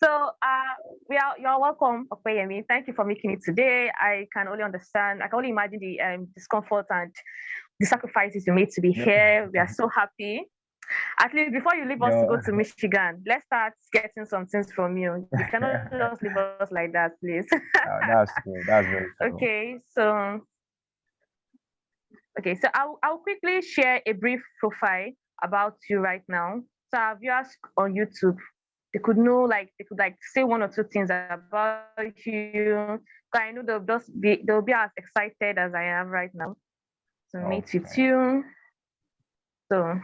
So you're welcome, Opeyemi. Thank you for making it today. I can only understand, I can only imagine the discomfort and the sacrifices you made to be No, here. We are so happy. At least before you leave us to go no, to Michigan, let's start getting some things from you. You cannot just leave us like that, please. that's true. That's very true. Okay, so I'll quickly share a brief profile about you right now. So our viewers on YouTube, they could like say one or two things about you. But I know they'll be as excited as I am right now to meet with Okay. you. So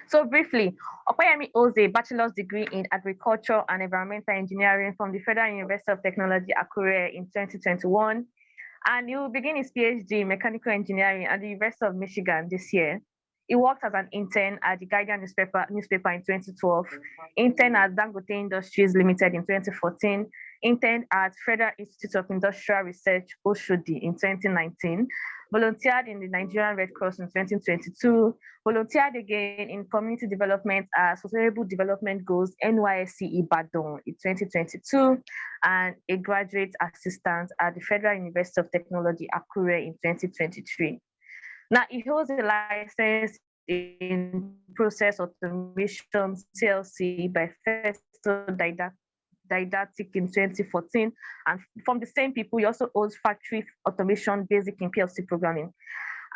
So briefly, Opeyemi holds a bachelor's degree in agriculture and environmental engineering from the Federal University of Technology, Akure in 2021, and he will begin his PhD in mechanical engineering at the University of Michigan this year. He worked as an intern at the Guardian newspaper in 2012, intern at Dangote Industries Limited in 2014, intern at Federal Institute of Industrial Research, Oshodi in 2019, volunteered in the Nigerian Red Cross in 2022, volunteered again in community development at Sustainable Development Goals NYSC Ibadan in 2022, and a graduate assistant at the Federal University of Technology, Akure in 2023. Now, he holds a license in process automation TLC by Festo Didactic in 2014. And from the same people, he also holds factory automation basic in PLC programming.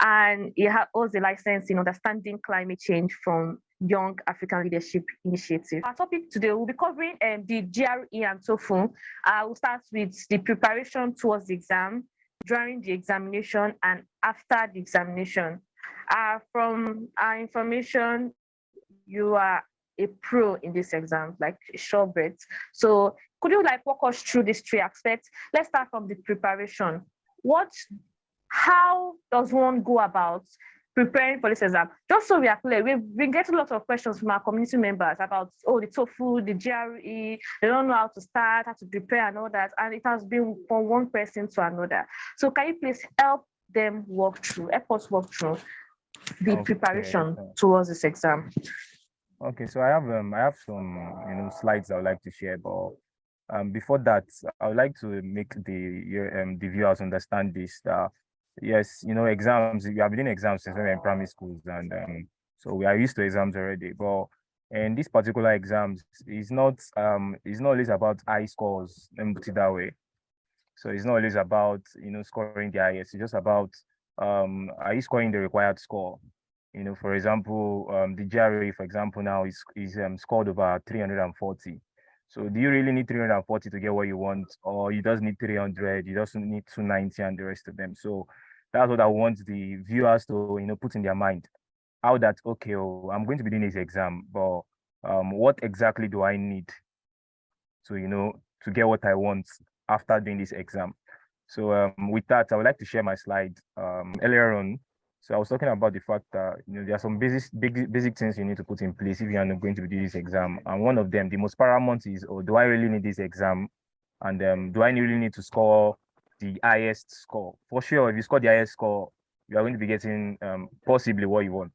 And he holds a license in understanding climate change from Young African Leadership Initiative. Our topic today, we'll be covering the GRE and TOEFL. We'll start with the preparation towards the exam, during the examination, and after the examination. From our information, you are a pro in this exam, like a sure bet. So could you like walk us through these three aspects? Let's start from the preparation. What How does one go about preparing for this exam? Just so we are clear, we've been getting lots of questions from our community members about, oh, the TOEFL, the GRE, they don't know how to start, how to prepare and all that. And it has been from one person to another. So can you please help us walk through the Okay. preparation towards this exam? Okay. So I have some slides I would like to share, but before that, I would like to make the viewers understand this. Yes, exams. We have been doing exams since we were in primary schools, and so we are used to exams already. But and this particular exams is not always about high scores. Let me put it that way. So it's not always about scoring the highest. It's just about are you scoring the required score? For example, the GRE, for example, now is scored over 340. So do you really need 340 to get what you want, or you just need 300? You just need 290 and the rest of them. So that's what I want the viewers to put in their mind. How that okay, oh, I'm going to be doing this exam, but what exactly do I need to to get what I want after doing this exam? So with that, I would like to share my slide earlier on. So I was talking about the fact that there are some basic things you need to put in place if you are not going to do this exam. And one of them, the most paramount, is, oh, do I really need this exam? And do I really need to score the highest score? For sure, if you score the highest score, you are going to be getting possibly what you want.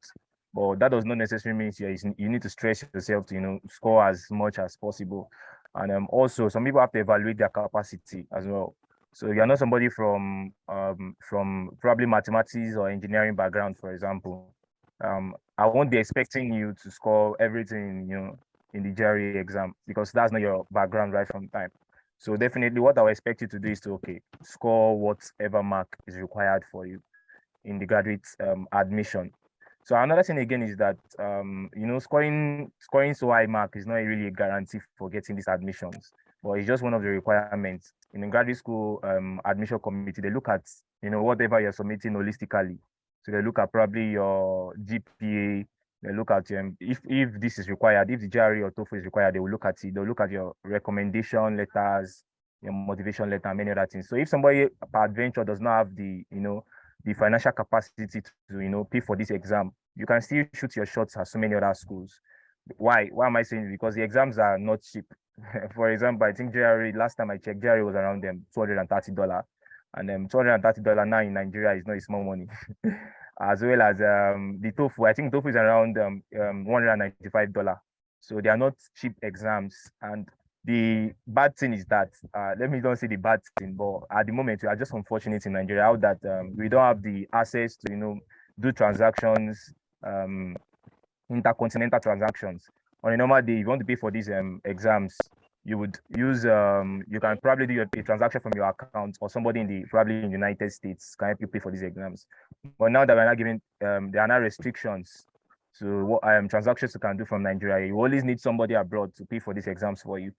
But that does not necessarily mean you need to stress yourself to score as much as possible. And also, some people have to evaluate their capacity as well. So you're not somebody from probably mathematics or engineering background, for example. I won't be expecting you to score everything, in the GRE exam, because that's not your background right from time. So definitely what I would expect you to do is to, okay, score whatever mark is required for you in the graduate admission. So another thing again is that scoring so high mark is not really a guarantee for getting these admissions, but it's just one of the requirements. In the graduate school admission committee, they look at whatever you're submitting holistically. So they look at probably your GPA. They look at if this is required, if the GRE or TOEFL is required, they will look at it. They'll look at your recommendation letters, your motivation letter, and many other things. So if somebody per adventure does not have the financial capacity to pay for this exam, you can still shoot your shots at so many other schools. Why am I saying it? Because the exams are not cheap. For example, I think GRE, last time I checked, GRE was around them $230, and $230 now in Nigeria is not a small money. As well as the TOEFL, I think TOEFL is around $195. So they are not cheap exams. And the bad thing is that, let me not say the bad thing, but at the moment we are just unfortunate in Nigeria how that we don't have the access to, do transactions, intercontinental transactions. On a normal day, if you want to pay for these exams, you would use you can probably do a transaction from your account, or somebody in the probably in the United States can help you pay for these exams. But now that we're not giving there are now restrictions to what transactions you can do from Nigeria. You always need somebody abroad to pay for these exams for you.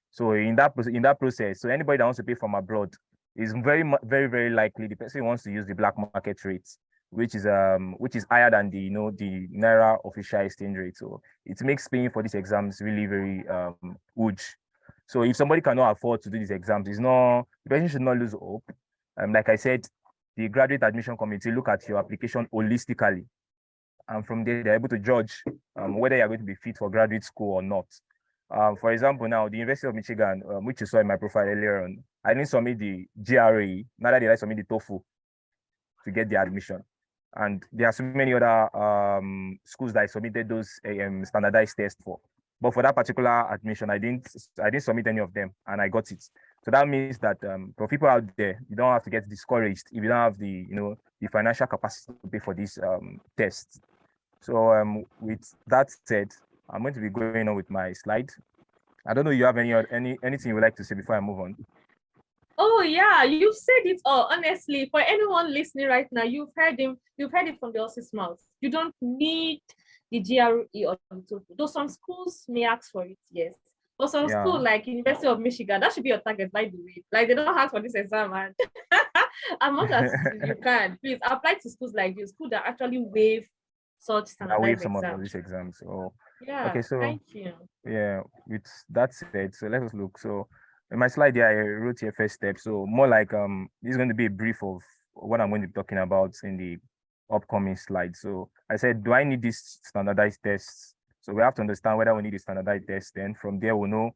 So in that process, so anybody that wants to pay from abroad is very, very likely the person wants to use the black market rates, which is higher than the Naira official exchange rate. So it makes paying for these exams really very huge. So if somebody cannot afford to do these exams, the person should not lose hope. Like I said, the graduate admission committee look at your application holistically, and from there they're able to judge whether you're going to be fit for graduate school or not. For example, now the University of Michigan, which you saw in my profile earlier on, I didn't submit the GRE. Neither did I submit the TOEFL to get the admission. And there are so many other schools that I submitted those standardized tests for. But for that particular admission, I didn't submit any of them, and I got it. So that means that for people out there, you don't have to get discouraged if you don't have the the financial capacity to pay for these tests. So with that said, I'm going to be going on with my slide. I don't know if you have anything you would like to say before I move on. Oh yeah, you said it all. Honestly, for anyone listening right now, you've heard it from the horse's mouth. You don't need the GRE or the TOEFL. Though some schools may ask for it, yes. But some school like University of Michigan, that should be your target, by the way. Like, they don't ask for this exam, and as much as you can, please apply to schools like this, school that actually waive such standardized some exams. of these exams. So yeah, okay, so thank you. yeah, with that said, so let us look. So in my slide here, I wrote here first step. So more like this is going to be a brief of what I'm going to be talking about in the upcoming slide. So I said, do I need these standardized tests? So we have to understand whether we need a standardized test. Then from there, we'll know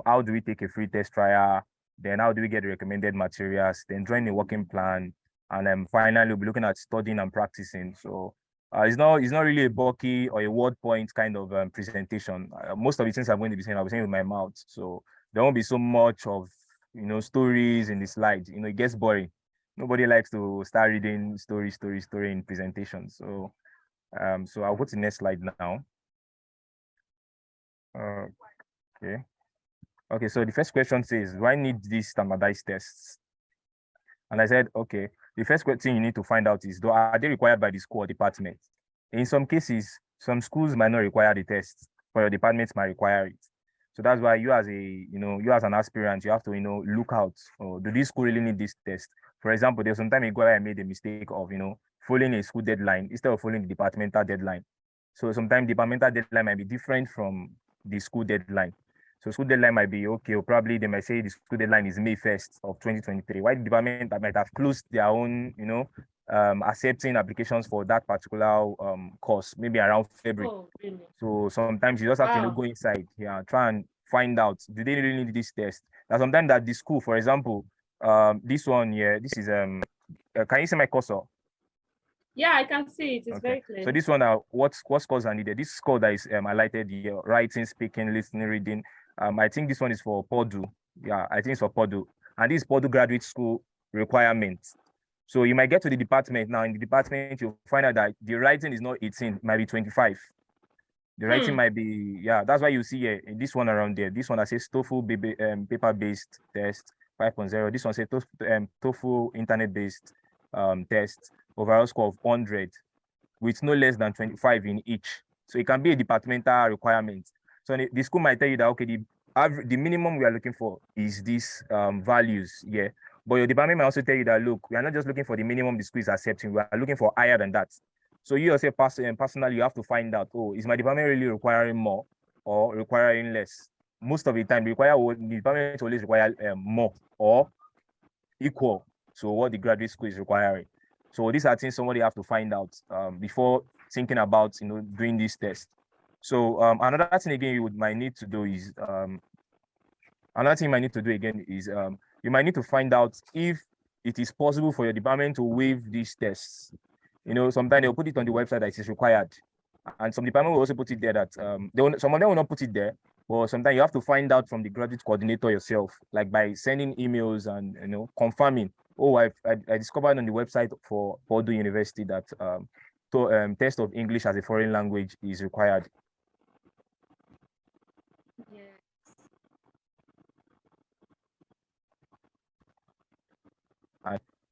how do we take a free test trial, then how do we get the recommended materials, then join a working plan, and then finally we'll be looking at studying and practicing. So it's not really a bulky or a word point kind of presentation. Most of the things I'm going to be saying, I'll be saying with my mouth. So there won't be so much of stories in the slide. It gets boring. Nobody likes to start reading story in presentations. So so I'll go to the next slide now. Okay. Okay, so the first question says, do I need these standardized tests? And I said, okay, the first thing you need to find out is, are they required by the school or department? In some cases, some schools might not require the tests, but your department might require it. So that's why you as an aspirant, you have to, look out. Oh, do this school really need this test? For example, there's some time ago I made the mistake of, following a school deadline instead of following the departmental deadline. So sometimes departmental deadline might be different from the school deadline. So school deadline might be okay, or probably they might say the school deadline is May 1st of 2023. Why the department that might have closed their own, accepting applications for that particular course, maybe around February. Oh, really? So sometimes you just have to go inside here, try and find out, do they really need this test? Now sometimes that the school, for example, this one here, this is can you see my cursor? Yeah, I can see it. It's very clear. So this one, what scores are needed? This score that is highlighted here: writing, speaking, listening, reading. I think this one is for Purdue. Yeah, I think it's for Purdue, and this is Purdue graduate school requirements. So you might get to the department now. In the department, you'll find out that the writing is not 18, it might be 25. The writing might be, that's why you see here in this one around there. This one that says TOEFL paper-based test 5.0. This one says TOEFL internet-based test, overall score of 100 with no less than 25 in each. So it can be a departmental requirement. So the school might tell you that, okay, the minimum we are looking for is these values, yeah. But your department might also tell you that, look, we are not just looking for the minimum the school is accepting, we are looking for higher than that. So you yourself personally, you have to find out, is my department really requiring more or requiring less? Most of the time, the department always require more or equal to what the graduate school is requiring. So these are things somebody have to find out before thinking about doing this test. So another thing again you might need to do is you might need to find out if it is possible for your department to waive these tests. Sometimes they'll put it on the website that it is required. And some department will also put it there that some of them will not put it there, but sometimes you have to find out from the graduate coordinator yourself, like by sending emails and confirming. Oh, I discovered on the website for Purdue University that test of English as a foreign language is required.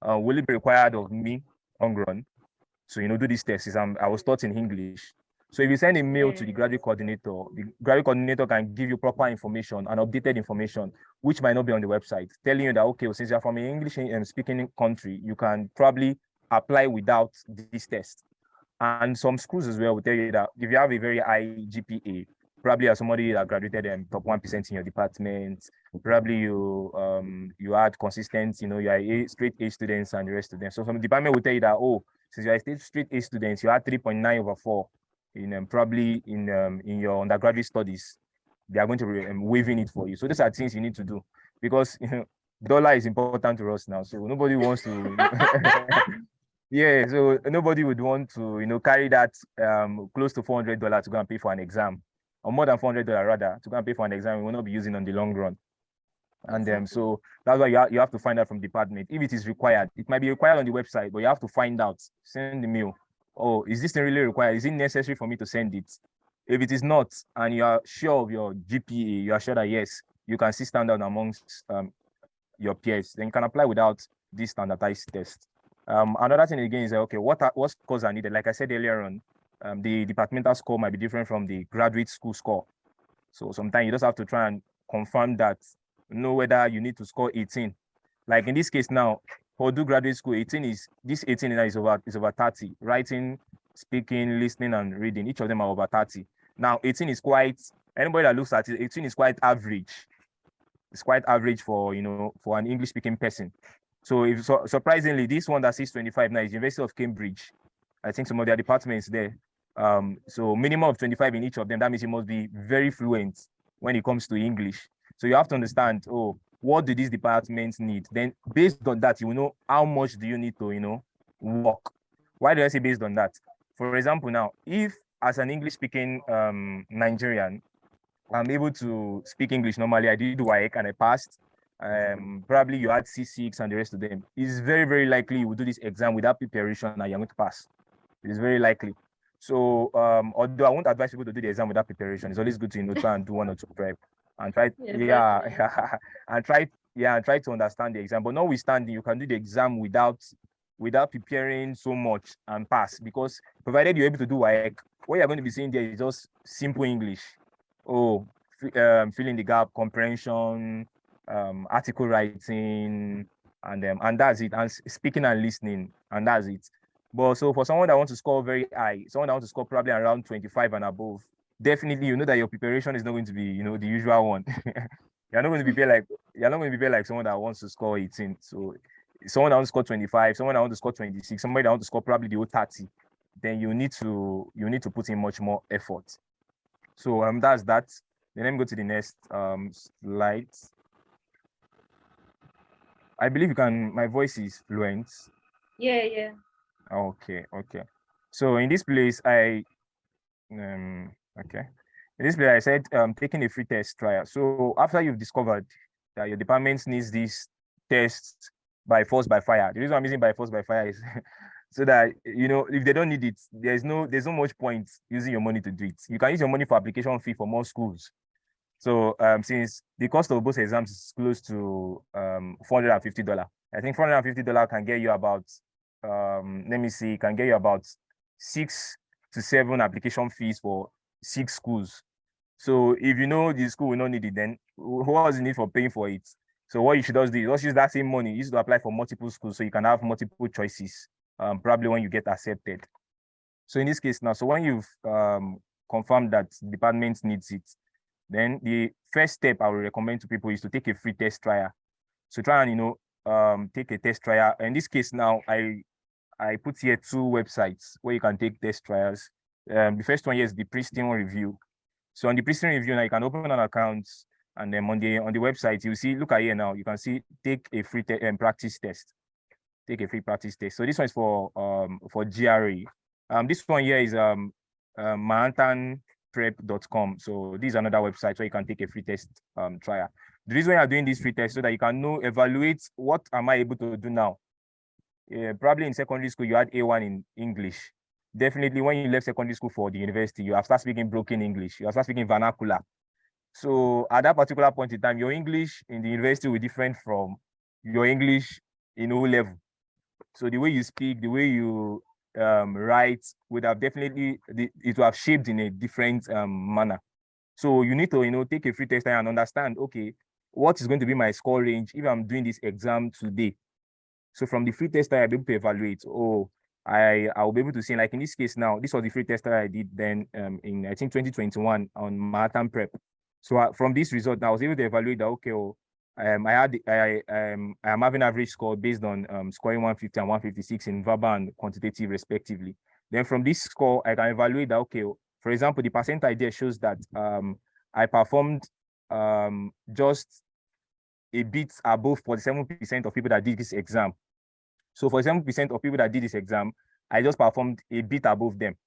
Will it be required of me long run to do these tests? I was taught in English. So if you send a mail to the graduate coordinator can give you proper information and updated information, which might not be on the website, telling you that, okay, well, since you're from an English speaking country, you can probably apply without this test. And some schools as well will tell you that if you have a very high GPA, probably as somebody that graduated top 1% in your department, probably you had consistent, you are straight A students and the rest of them. So some department will tell you that, oh, since you're a straight A student, you had 3.9 over 4 in probably in your undergraduate studies. They are going to be waiving it for you. So these are things you need to do because dollar is important to us now. So nobody wants to yeah, so nobody would want to carry that close to $400 to go and pay for an exam, or more than $400 rather, to go and pay for an exam we will not be using on the long run. And so that's why you have to find out from department if it is required. It might be required on the website, but you have to find out. Send the mail. Oh, is this really required? Is it necessary for me to send it? If it is not, and you are sure of your GPA, you are sure that yes, you can see stand out amongst your peers, then you can apply without this standardized test. Another thing again is that, okay, what scores are needed? Like I said earlier on, the departmental score might be different from the graduate school score. So sometimes you just have to try and confirm that, know whether you need to score 18. Like in this case now, Purdue graduate school, 18 is over 30. Writing, speaking, listening, and reading, each of them are over 30. Now, 18 is anybody that looks at it, 18 is quite average. It's quite average for an English speaking person. So surprisingly, this one that says 25 now is University of Cambridge. I think some of their departments there. So minimum of 25 in each of them. That means you must be very fluent when it comes to English. So you have to understand, oh, what do these departments need? Then based on that, you will know how much do you need to, work. Why do I say based on that? For example, now, if as an English speaking Nigerian, I'm able to speak English normally, I did WAEC and I passed. Probably you had C6 and the rest of them. It's very, very likely you will do this exam without preparation and you're going to pass. It is very likely. So, although I won't advise people to do the exam without preparation, it's always good to try and do 1 or 2 prep and try, and try to understand the exam. But notwithstanding, you can do the exam without preparing so much and pass, because provided you're able to do WAEC, what you're going to be seeing there is just simple English. Oh, filling the gap, comprehension, article writing, and that's it. And speaking and listening, and that's it. But so for someone that wants to score very high, someone that wants to score probably around 25 and above, definitely that your preparation is not going to be the usual one. You're not going to be like someone that wants to score 18. So someone that wants to score 25, someone that wants to score 26, somebody that wants to score probably the whole 30, then you need to put in much more effort. So that's that. Then let me go to the next slide. I believe my voice is fluent. Yeah. Okay. So in this place, I said taking a free test trial. So after you've discovered that your department needs this test by force by fire, the reason I'm using by force by fire is so that if they don't need it, there's no much point using your money to do it. You can use your money for application fee for more schools. So since the cost of both exams is close to $450, I think $450 can get you about can get you about 6 to 7 application fees for 6 schools. So if the school will not need it, then what's the need for paying for it? So what you should just do is just use that same money, use to apply for multiple schools so you can have multiple choices, probably when you get accepted. So in this case now, so when you've confirmed that the department needs it, then the first step I would recommend to people is to take a free test trial. So try and take a test trial. In this case now, I put here 2 websites where you can take test trials. The first one here is the Pristine Review. So on the Pristine Review now, you can open an account, and then on the website you see, look at here now, you can see take a free practice test. Take a free practice test. So this one is for GRE. This one here is manhattanprep.com. So this is another website where you can take a free test trial. The reason why you're doing this free test so that you can evaluate what am I able to do now. Probably in secondary school, you had A1 in English. Definitely when you left secondary school for the university, you have started speaking broken English. You have started speaking vernacular. So at that particular point in time, your English in the university will be different from your English in O level. So the way you speak, the way you write would have definitely, it will have shaped in a different manner. So you need to, take a free test and understand, okay, what is going to be my score range if I'm doing this exam today? So from the free test, I'll be able to evaluate, I'll be able to see, like in this case now, this was the free test that I did then in, I think, 2021 on Manhattan Prep. So from this result, I was able to evaluate that, okay, I am having average score based on scoring 150 and 156 in verbal and quantitative respectively. Then from this score, I can evaluate that, okay, for example, the percentile there shows that I performed just a bit above 47% of people that did this exam. So for 7% of people that did this exam, I just performed a bit above them.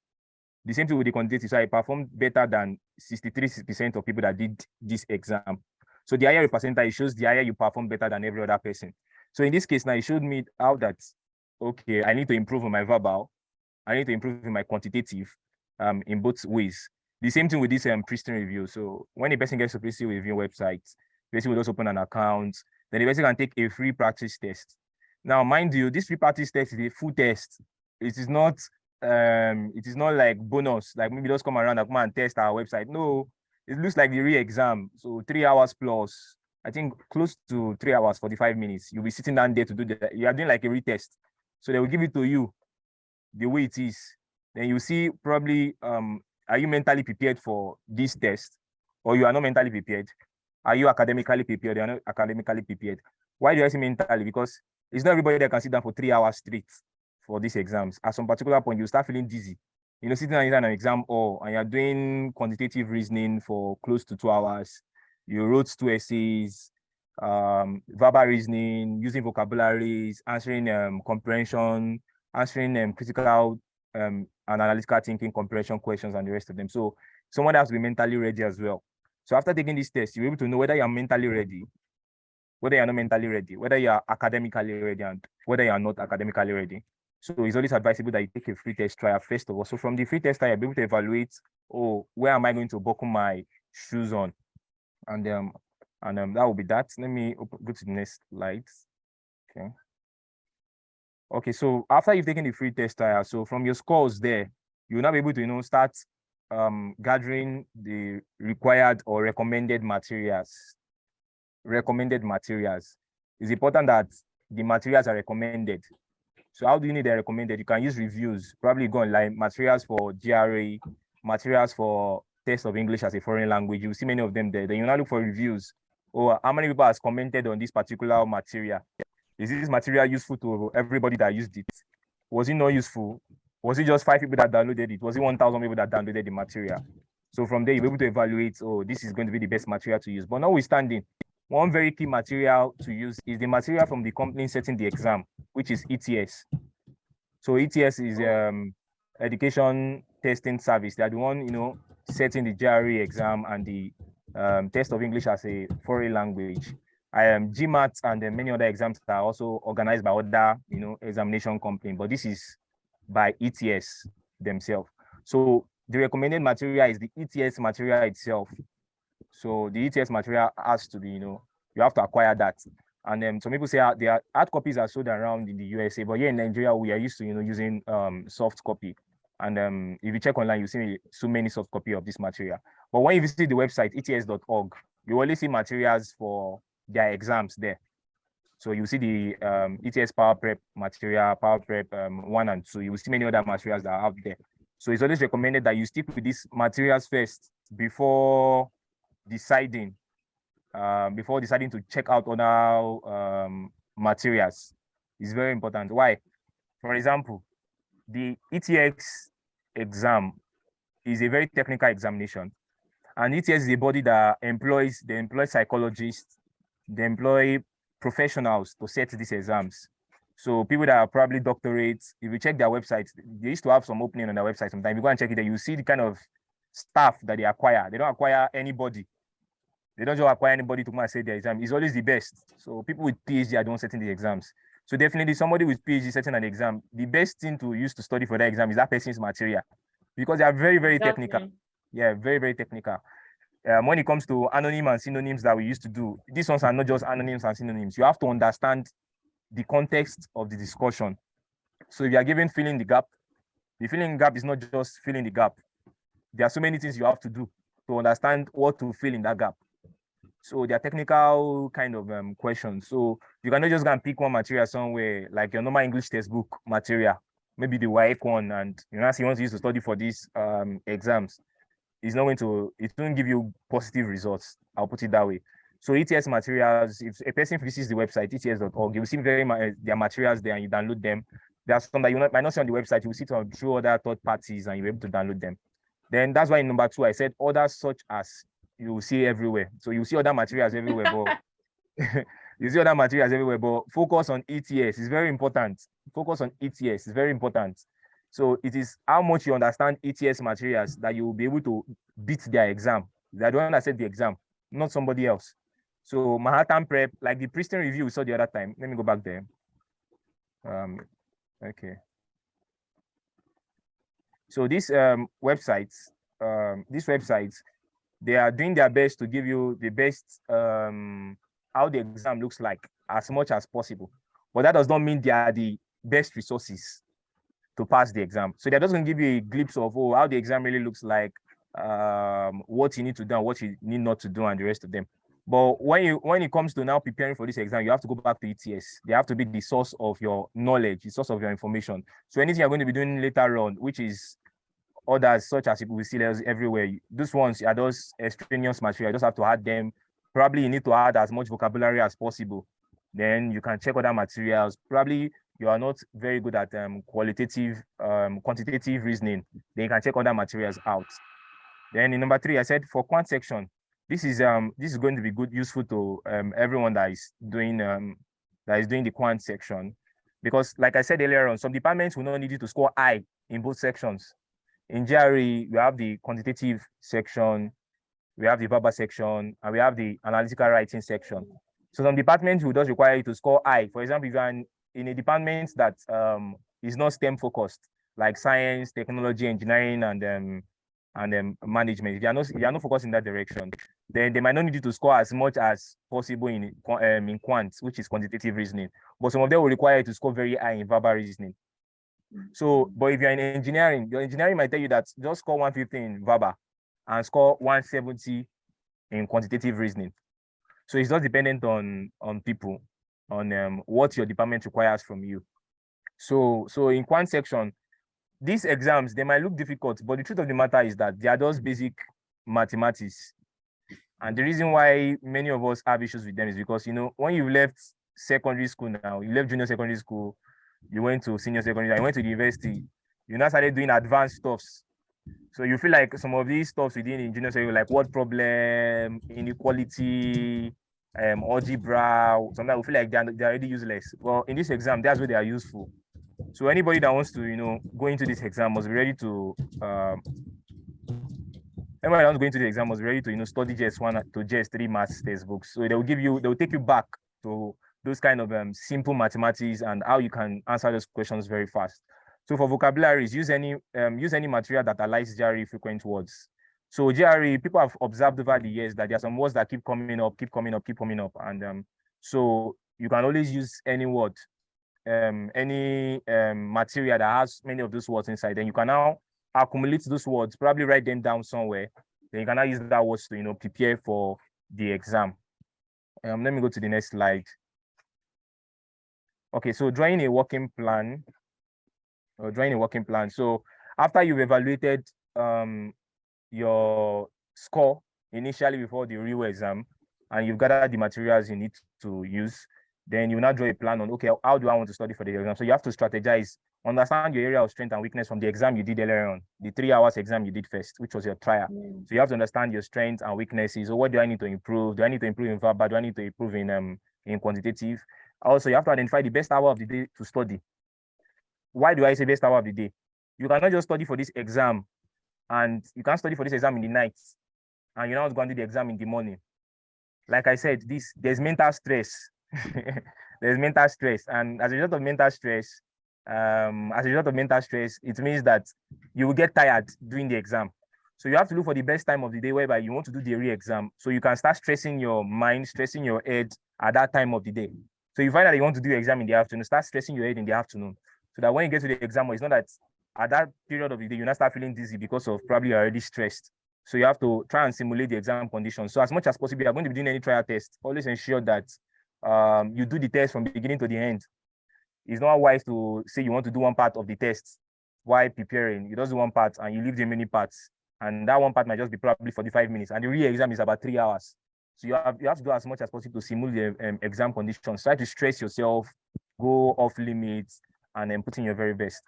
The same thing with the quantitative, so I performed better than 63% of people that did this exam. So the higher your percentile, it shows the higher you perform better than every other person. So in this case now, it showed me how that, okay, I need to improve on my verbal, I need to improve in my quantitative in both ways. The same thing with this pristine review. So when a person gets to pristine review website, the person will just open an account, then the person can take a free practice test. Now, mind you, this free practice test is a full test. It is not like bonus, like maybe just come around and come and test our website. No, it looks like the real exam. So 3 hours plus, I think close to 3 hours, 45 minutes. You'll be sitting down there to do that. You are doing like a retest. So they will give it to you the way it is. Then you see probably, are you mentally prepared for this test, or you are not mentally prepared? Are you academically prepared? You are not academically prepared. Why do I say mentally? Because it's not everybody that can sit down for 3 hours straight for these exams. At some particular point, you start feeling dizzy. Sitting down in an exam hall and you're doing quantitative reasoning for close to 2 hours. You wrote 2 essays, verbal reasoning, using vocabularies, answering comprehension, answering critical and analytical thinking comprehension questions and the rest of them. So someone has to be mentally ready as well. So after taking this test, you're able to know whether you're mentally ready, whether you're not mentally ready, whether you're academically ready, and whether you're not academically ready. So it's always advisable that you take a free test trial first of all. So from the free test trial, you'll be able to evaluate, where am I going to buckle my shoes on? And that will be that. Let me go to the next slide. Okay. Okay, so after you've taken the free test trial, so from your scores there, you'll now be able to, start gathering the required or recommended materials. It's important that the materials are recommended. So how do you need them recommended? You can use reviews, probably go online, materials for GRE, materials for test of English as a foreign language. You'll see many of them there. Then you now look for reviews. Or how many people has commented on this particular material? Is this material useful to everybody that used it? Was it not useful? Was it just 5 people that downloaded it? Was it 1,000 people that downloaded the material? So from there, you'll be able to evaluate, this is going to be the best material to use. But notwithstanding, one very key material to use is the material from the company setting the exam, which is ETS. So ETS is education testing service. They are the one, setting the GRE exam and the test of English as a foreign language. GMAT and many other exams are also organized by other, examination company, but this is by ETS themselves. So the recommended material is the ETS material itself. So the ETS material has to be, you have to acquire that. And then some people say their hard copies are sold around in the USA, but here in Nigeria, we are used to, using soft copy. And if you check online, you see so many soft copy of this material. But when you visit the website, ets.org, you only see materials for their exams there. So you see the ETS Power Prep material, Power Prep 1 and 2. You will see many other materials that are out there. So it's always recommended that you stick with these materials first before deciding to check out other materials. It's very important. Why? For example, the ETX exam is a very technical examination, and ETS is a body that employ psychologists, they employ professionals to set these exams. So people that are probably doctorates, if you check their websites, they used to have some opening on their website sometimes. If you go and check it, you see the kind of staff that they acquire. They don't acquire anybody. They don't just acquire anybody to come and say their exam. It's always the best. So people with PhD are the ones setting the exams. So definitely somebody with PhD setting an exam, the best thing to use to study for that exam is that person's material, because they are very, very technical. Yeah, very, very technical. When it comes to anonym and synonyms that we used to do, these ones are not just anonyms and synonyms. You have to understand the context of the discussion. So if you are given filling the gap, the filling gap is not just filling the gap. There are so many things you have to do to understand what to fill in that gap. So they are technical kind of questions. So you cannot just go and pick one material somewhere, like your normal English textbook material, maybe the WAEC one, and you know, as you want to use to study for these exams, it's not going to, it won't give you positive results. I'll put it that way. So ETS materials, if a person visits the website, ets.org, you will see their materials there and you download them. There are some that you might not see on the website, you will see it through other third parties and you're able to download them. Then that's why in number 2, I said others such as you will see everywhere. So you see other materials everywhere, but you see other materials everywhere, but focus on ETS is very important. Focus on ETS is very important. So it is how much you understand ETS materials that you will be able to beat their exam. They're the one that said the exam, not somebody else. So Manhattan Prep, like the Princeton review we saw the other time. Let me go back there. Okay. So these websites, they are doing their best to give you the best how the exam looks like as much as possible. But that does not mean they are the best resources to pass the exam. So they're just going to give you a glimpse of how the exam really looks like, what you need to do and what you need not to do and the rest of them. But when it comes to now preparing for this exam, you have to go back to ETS. They have to be the source of your knowledge, the source of your information. So anything you're going to be doing later on, which is others such as people we see everywhere, those ones are those extraneous material. You just have to add them. Probably you need to add as much vocabulary as possible. Then you can check other materials. Probably you are not very good at quantitative reasoning. Then you can check other materials out. Then in number 3, I said for quant section, this is going to be useful to everyone that is doing the quant section, because like I said earlier on, some departments will not need you to score high in both sections. In GRE, we have the quantitative section, we have the verbal section, and we have the analytical writing section. So some departments will just require you to score high. For example, if you're in a department that is not STEM focused, like science, technology, engineering, and management, if you are not focused in that direction, then they might not need you to score as much as possible in quant, which is quantitative reasoning. But some of them will require you to score very high in verbal reasoning. So, but if you're in engineering, your engineering might tell you that just score 150 in verbal and score 170 in quantitative reasoning. So it's just dependent on people, on what your department requires from you. So in quant section, these exams, they might look difficult, but the truth of the matter is that they are just basic mathematics. And the reason why many of us have issues with them is because, you know, when you left secondary school now, you left junior secondary school, you went to senior secondary, you went to the university, you now started doing advanced stuffs. So you feel like some of these stuffs within in junior secondary, like word problem, inequality, algebra, sometimes we feel like they're already useless. Well, in this exam, that's where they are useful. So anybody that wants to, you know, go into this exam must be ready to anybody that wants to go into the exam must be ready to, you know, study just 1 to just 3 maths textbooks. So they will take you back to those kind of simple mathematics and how you can answer those questions very fast. So for vocabularies, use any material that aligns GRE frequent words. So GRE, people have observed over the years that there are some words that keep coming up, and so you can always use any word, any material that has many of those words inside. Then you can now accumulate those words, probably write them down somewhere. Then you can now use that words to, you know, prepare for the exam. Let me go to the next slide. Okay, so drawing a working plan. So after you've evaluated your score initially before the real exam, and you've gathered the materials you need to use, then you now draw a plan on, okay, how do I want to study for the exam? So you have to strategize, understand your area of strength and weakness from the exam you did earlier on, the 3 hours exam you did first, which was your trial. So you have to understand your strengths and weaknesses. So what do I need to improve? Do I need to improve in verbal? Do I need to improve in quantitative? Also, you have to identify the best hour of the day to study. Why do I say best hour of the day? You cannot just study for this exam, and you can't study for this exam in the night, and you're not going to do the exam in the morning. Like I said, there's mental stress. There's mental stress, and as a result of mental stress, it means that you will get tired during the exam. So you have to look for the best time of the day whereby you want to do the re-exam, so you can start stressing your mind, stressing your head at that time of the day. So you find that you want to do your exam in the afternoon, start stressing your head in the afternoon, so that when you get to the exam, it's not that at that period of the day you not start feeling dizzy because of probably you're already stressed. So you have to try and simulate the exam conditions. So as much as possible, you're going to be doing any trial test, always ensure that you do the test from the beginning to the end. It's not wise to say you want to do one part of the test while preparing. You just do one part and you leave the many parts. And that one part might just be probably 45 minutes. And the real exam is about 3 hours. So you have to do as much as possible to simulate the exam conditions. Try to stress yourself, go off limits, and then put in your very best.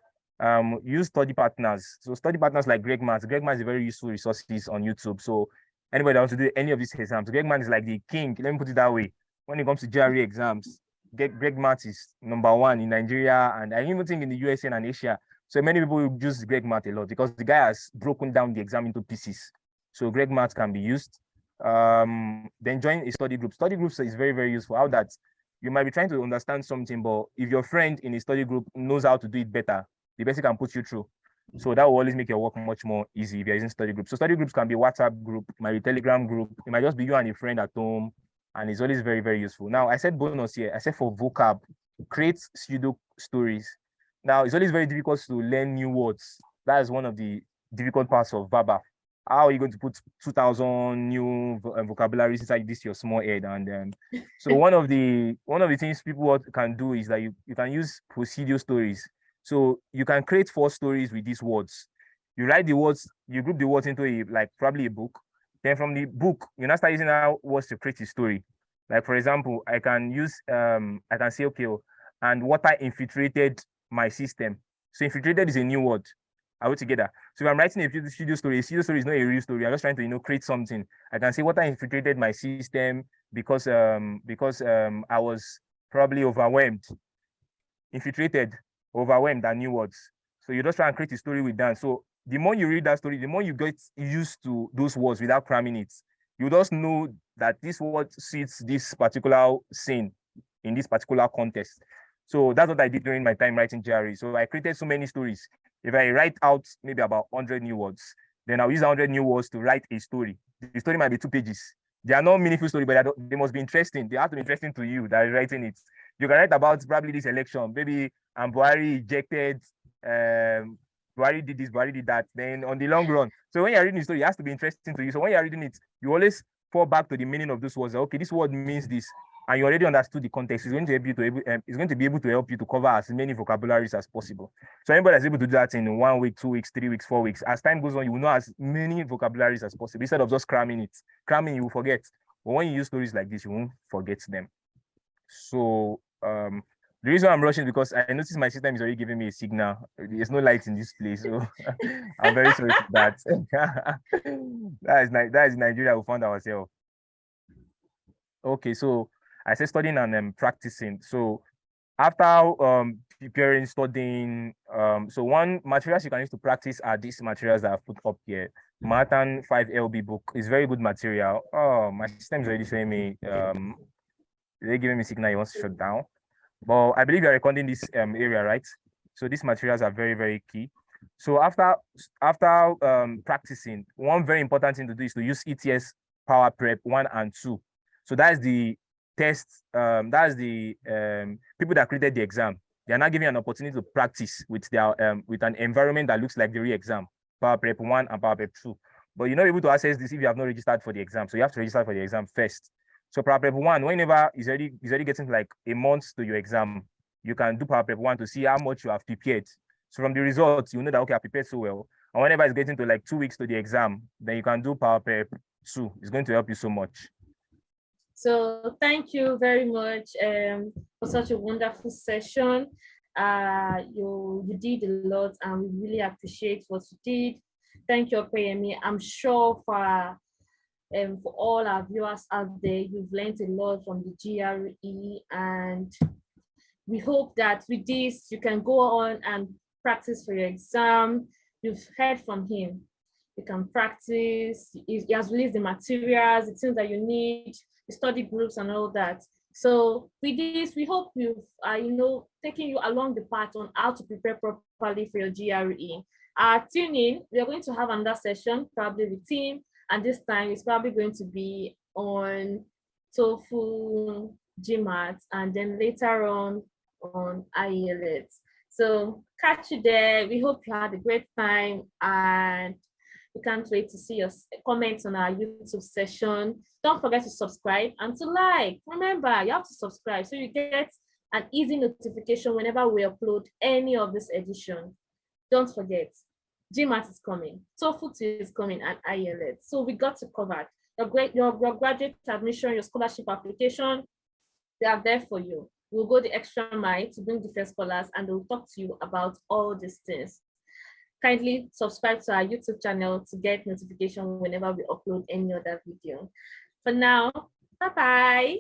Use study partners. So study partners like Greg Maths. Greg Maths is a very useful resources on YouTube. So anybody that wants to do any of these exams, Greg Maths is like the king. Let me put it that way. When it comes to GRE exams, Greg Maths is #1 in Nigeria, and I even think in the USA and Asia. So many people use Greg Maths a lot because the guy has broken down the exam into pieces. So Greg Maths can be used. Then join a study group. Study groups is very, very useful. How that you might be trying to understand something, but if your friend in a study group knows how to do it better, the person can put you through. So that will always make your work much more easy if you're using study groups. So study groups can be WhatsApp group, might be Telegram group. It might just be you and a friend at home, and it's always very, very useful. Now, I said bonus here. I said for vocab, create pseudo stories. Now, it's always very difficult to learn new words. That is one of the difficult parts of Baba. How are you going to put 2,000 new vocabularies inside this your small head? And so one of the things people can do is that you can use procedure stories. So you can create 4 stories with these words. You write the words, you group the words into probably a book. Then from the book, you now start using how words to create a story. Like for example, I can say, okay, and water infiltrated my system. So infiltrated is a new word. Are we together? So if I'm writing a studio story is not a real story. I'm just trying to create something. I can say water infiltrated my system because I was probably overwhelmed. Infiltrated, overwhelmed are new words. So you just try and create a story with that. So the more you read that story, the more you get used to those words without cramming it. You just know that this word suits this particular scene in this particular context. So that's what I did during my time writing GRE. So I created so many stories. If I write out maybe about 100 new words, then I'll use 100 new words to write a story. The story might be 2 pages. They are not meaningful story, but they must be interesting. They have to be interesting to you that is writing it. You can write about probably this election. Maybe Buhari ejected, Buhari did this, Buhari did that. Then on the long run. So when you're reading the story, it has to be interesting to you. So when you're reading it, you always fall back to the meaning of those words. Okay, this word means this. And you already understood the context. It's going to be able to help you to cover as many vocabularies as possible. So anybody that's able to do that in 1 week, 2 weeks, 3 weeks, 4 weeks, as time goes on, you will know as many vocabularies as possible instead of just cramming it. Cramming, you will forget. But when you use stories like this, you won't forget them. So the reason I'm rushing is because I noticed my system is already giving me a signal. There's no light in this place, so I'm very sorry for that. That is Nigeria we found ourselves. Okay, so I said studying and practicing. So after preparing, studying, so one materials you can use to practice are these materials that I've put up here. Manhattan 5LB book is very good material. Oh, my system is already showing me they're giving me signal he wants to shut down. But I believe you're recording this area, right? So these materials are very, very key. So after practicing, one very important thing to do is to use ETS Power Prep 1 and 2. So that's the test, that's the people that created the exam. They are now giving an opportunity to practice with their with an environment that looks like the re-exam, Power Prep 1 and Power Prep 2. But you're not able to access this if you have not registered for the exam. So you have to register for the exam first. So Power Prep 1, whenever is already getting like a month to your exam, you can do Power Prep 1 to see how much you have prepared. So from the results, you know that, okay, I prepared so well. And whenever it's getting to like 2 weeks to the exam, then you can do Power Prep 2. It's going to help you so much. So thank you very much for such a wonderful session. You did a lot, and we really appreciate what you did. Thank you, Opeyemi. I'm sure for all our viewers out there, you've learned a lot from the GRE, and we hope that with this, you can go on and practice for your exam. You've heard from him. You can practice. He has released the materials, the things that you need, the study groups and all that. So with this, we hope we've, taken you along the path on how to prepare properly for your GRE. Tune in. We are going to have another session, probably with team, and this time it's probably going to be on TOEFL, GMAT, and then later on IELTS. So catch you there. We hope you had a great time, and we can't wait to see your comments on our YouTube session. Don't forget to subscribe and to like. Remember, you have to subscribe so you get an easy notification whenever we upload any of this edition. Don't forget, GMAT is coming, TOEFL is coming, and IELTS. So we got to cover your graduate admission, your scholarship application. They are there for you. We'll go the extra mile to bring the first scholars, and they'll talk to you about all these things. Kindly subscribe to our YouTube channel to get notification whenever we upload any other video. For now, bye-bye,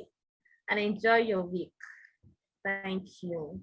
and enjoy your week. Thank you.